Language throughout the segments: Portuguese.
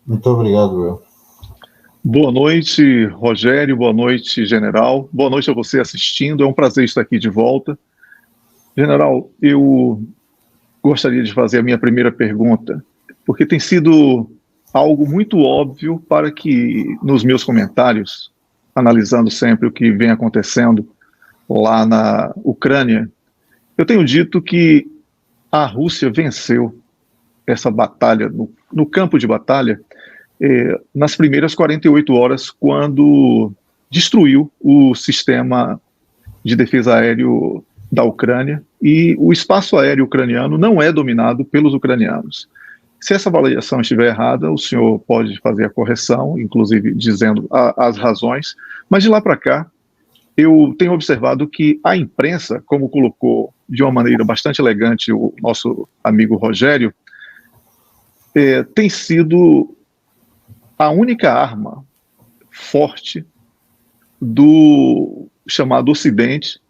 Muito obrigado, eu. Boa noite, Rogério. Boa noite, General. Boa noite a você assistindo. É um prazer estar aqui de volta. General, eu gostaria de fazer a minha primeira pergunta, porque tem sido algo muito óbvio para que, nos meus comentários, analisando sempre o que vem acontecendo lá na Ucrânia, eu tenho dito que a Rússia venceu essa batalha, no campo de batalha, nas primeiras 48 horas, quando destruiu o sistema de defesa aéreo da Ucrânia, e o espaço aéreo ucraniano não é dominado pelos ucranianos. Se essa avaliação estiver errada, o senhor pode fazer a correção, inclusive dizendo as razões, mas de lá para cá, eu tenho observado que a imprensa, como colocou de uma maneira bastante elegante o nosso amigo Rogério, tem sido a única arma forte do chamado Ocidente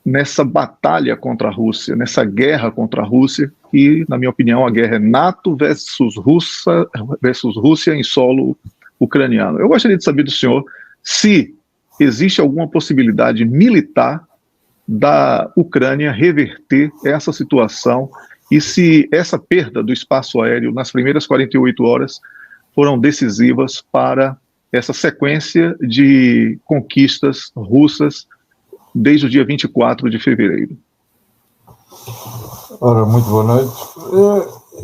nessa batalha contra a Rússia, nessa guerra contra a Rússia, que, na minha opinião, a guerra é NATO versus Rússia em solo ucraniano. Eu gostaria de saber do senhor se existe alguma possibilidade militar da Ucrânia reverter essa situação e se essa perda do espaço aéreo nas primeiras 48 horas foram decisivas para essa sequência de conquistas russas desde o dia 24 de fevereiro. Ora, muito boa noite.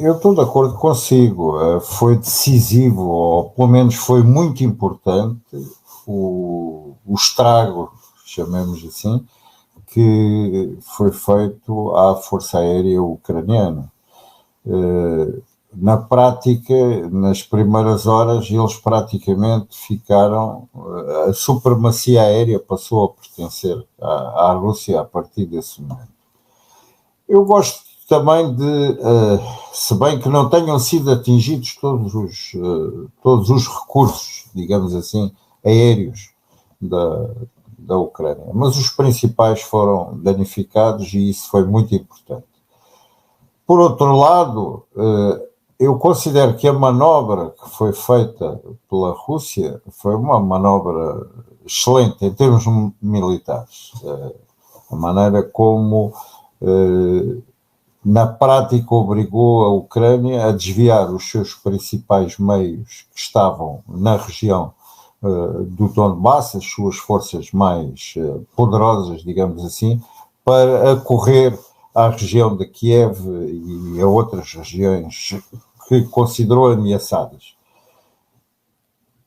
Eu estou de acordo consigo. Foi decisivo, ou pelo menos foi muito importante, o estrago, chamemos assim, que foi feito à Força Aérea Ucraniana. Na prática, nas primeiras horas, eles praticamente ficaram... A supremacia aérea passou a pertencer à Rússia a partir desse momento. Eu gosto também de, se bem que não tenham sido atingidos todos os recursos, digamos assim, aéreos da Ucrânia, mas os principais foram danificados e isso foi muito importante. Por outro lado, eu considero que a manobra que foi feita pela Rússia foi uma manobra excelente em termos militares. A maneira como, na prática, obrigou a Ucrânia a desviar os seus principais meios que estavam na região do Donbass, as suas forças mais poderosas, digamos assim, para acorrer à região de Kiev e a outras regiões que considerou ameaçadas.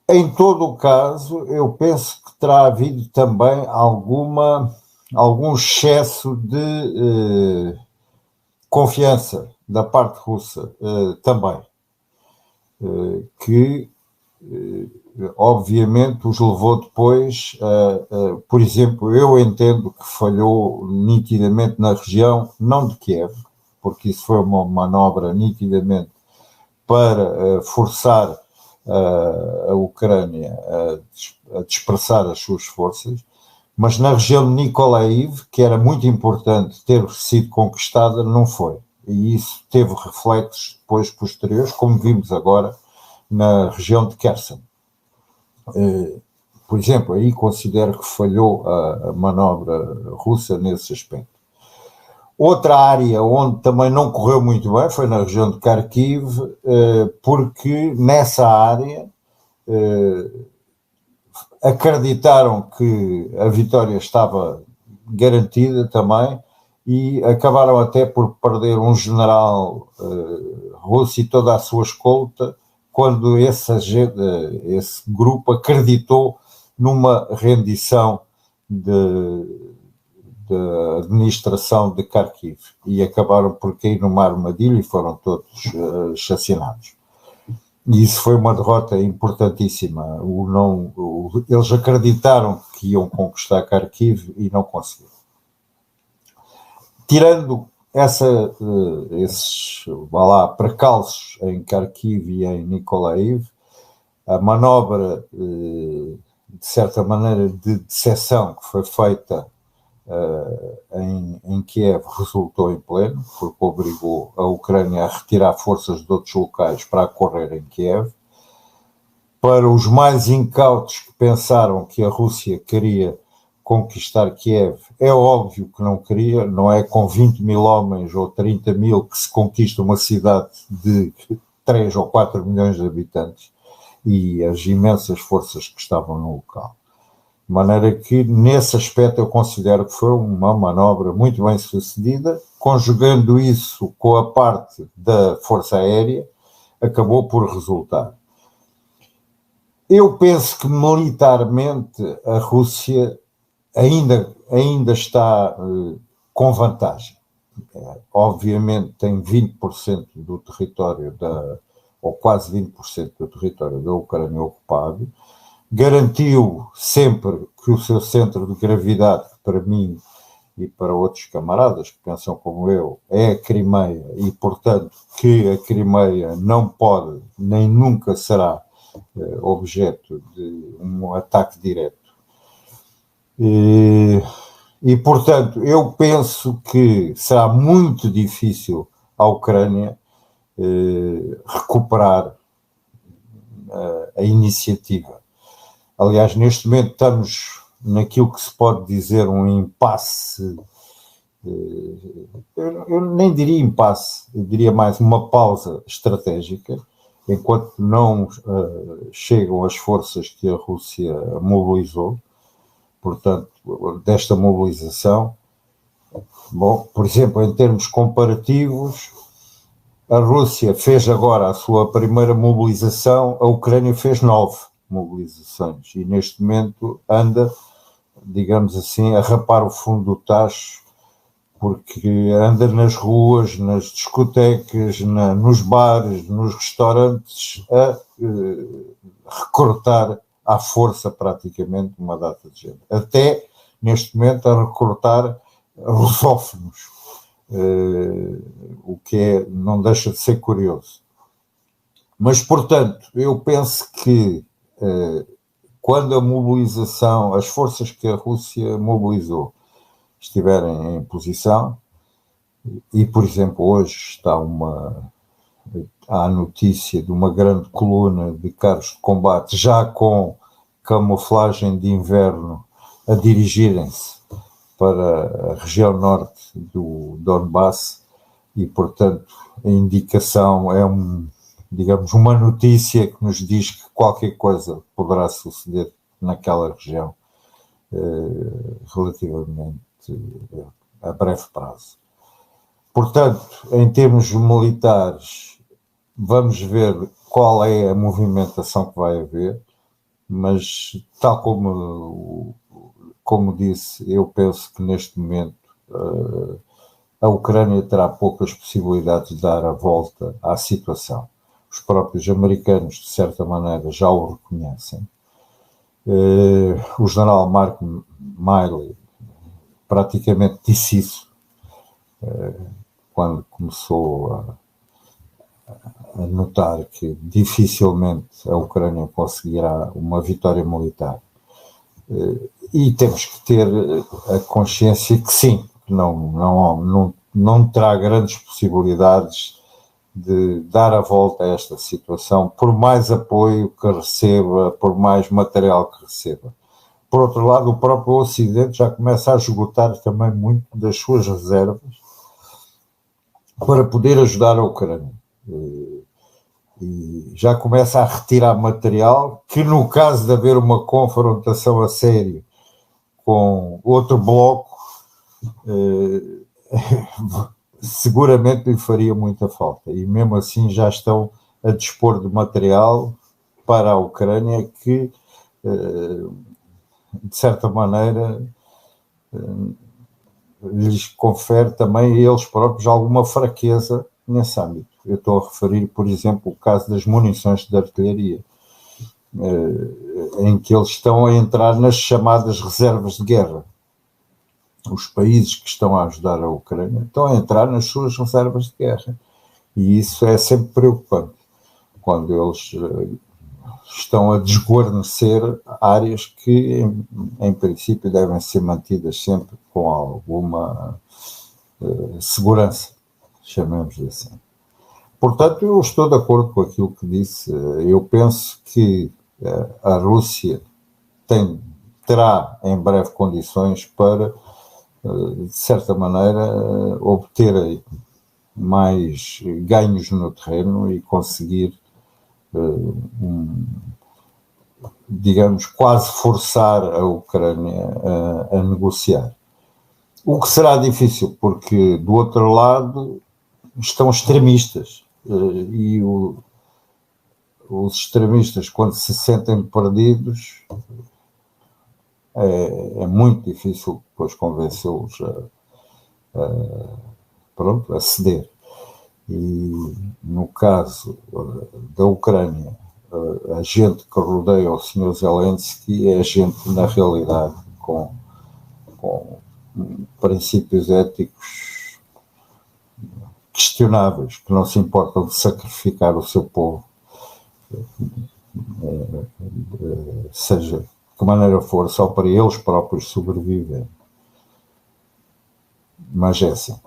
Em todo o caso, eu penso que terá havido também algum excesso de confiança da parte russa também, que obviamente os levou depois, por exemplo, eu entendo que falhou nitidamente na região, não de Kiev, porque isso foi uma manobra nitidamente para forçar a Ucrânia a dispersar as suas forças, mas na região de Nikolaev, que era muito importante ter sido conquistada, não foi. E isso teve reflexos depois posteriores, como vimos agora na região de Kherson. Por exemplo, aí considero que falhou a manobra russa nesse aspecto. Outra área onde também não correu muito bem foi na região de Kharkiv, porque nessa área acreditaram que a vitória estava garantida também e acabaram até por perder um general russo e toda a sua escolta quando esse grupo acreditou numa rendição da administração de Kharkiv e acabaram por cair numa armadilha e foram todos assassinados. E isso foi uma derrota importantíssima. Eles acreditaram que iam conquistar Kharkiv e não conseguiram. Tirando esses precalços em Kharkiv e em Nikolaev, a manobra, de certa maneira, de decepção que foi feita em Kiev resultou em pleno, porque obrigou a Ucrânia a retirar forças de outros locais para acorrer em Kiev. Para os mais incautos que pensaram que a Rússia queria conquistar Kiev, é óbvio que não queria, não é com 20 mil homens ou 30 mil que se conquista uma cidade de 3 ou 4 milhões de habitantes e as imensas forças que estavam no local. De maneira que, nesse aspecto, eu considero que foi uma manobra muito bem sucedida, conjugando isso com a parte da Força Aérea, acabou por resultar. Eu penso que militarmente a Rússia ainda está com vantagem. Obviamente tem 20% do território, ou quase 20% do território da Ucrânia ocupado, garantiu sempre que o seu centro de gravidade, para mim e para outros camaradas que pensam como eu, é a Crimeia, e portanto que a Crimeia não pode nem nunca será objeto de um ataque direto. E portanto eu penso que será muito difícil à Ucrânia recuperar a iniciativa. Aliás, neste momento estamos naquilo que se pode dizer um impasse, eu nem diria impasse, eu diria mais uma pausa estratégica, enquanto não chegam as forças que a Rússia mobilizou. Portanto, desta mobilização, bom, por exemplo, em termos comparativos, a Rússia fez agora a sua primeira mobilização, a Ucrânia fez 9 mobilizações e neste momento anda, digamos assim, a rapar o fundo do tacho, porque anda nas ruas, nas discotecas, nos bares, nos restaurantes, a recrutar à força praticamente uma data de gente. Até, neste momento, a recrutar rusófonos, o que não deixa de ser curioso. Mas, portanto, eu penso que quando a mobilização, as forças que a Rússia mobilizou estiverem em posição, e, por exemplo, hoje há a notícia de uma grande coluna de carros de combate, já com camuflagem de inverno, a dirigirem-se para a região norte do Donbass, e, portanto, a indicação é digamos, uma notícia que nos diz que qualquer coisa poderá suceder naquela região relativamente a breve prazo. Portanto, em termos militares, vamos ver qual é a movimentação que vai haver, mas tal como disse, eu penso que neste momento a Ucrânia terá poucas possibilidades de dar a volta à situação. Os próprios americanos, de certa maneira, já o reconhecem. O general Mark Milley praticamente disse isso quando começou a notar que dificilmente a Ucrânia conseguirá uma vitória militar. E temos que ter a consciência que sim, que não terá grandes possibilidades de dar a volta a esta situação, por mais apoio que receba, por mais material que receba. Por outro lado, o próprio Ocidente já começa a esgotar também muito das suas reservas para poder ajudar a Ucrânia. E já começa a retirar material que, no caso de haver uma confrontação a sério com outro bloco, seguramente lhe faria muita falta. E mesmo assim já estão a dispor de material para a Ucrânia que, de certa maneira, lhes confere também a eles próprios alguma fraqueza nesse âmbito. Eu estou a referir, por exemplo, o caso das munições de artilharia, em que eles estão a entrar nas chamadas reservas de guerra. Os países que estão a ajudar a Ucrânia estão a entrar nas suas reservas de guerra. E isso é sempre preocupante. Quando eles estão a desguarnecer áreas que, em princípio, devem ser mantidas sempre com alguma segurança, chamemos-lhe assim. Portanto, eu estou de acordo com aquilo que disse. Eu penso que a Rússia terá em breve condições para, de certa maneira, obter mais ganhos no terreno e conseguir, digamos, quase forçar a Ucrânia a negociar. O que será difícil, porque do outro lado estão extremistas, e os extremistas, quando se sentem perdidos, é muito difícil depois convencê-los a ceder. E no caso da Ucrânia, a gente que rodeia o Sr. Zelensky é gente, na realidade, com princípios éticos questionáveis, que não se importam de sacrificar o seu povo, seja de que maneira for, só para eles próprios sobreviverem. Mas é assim.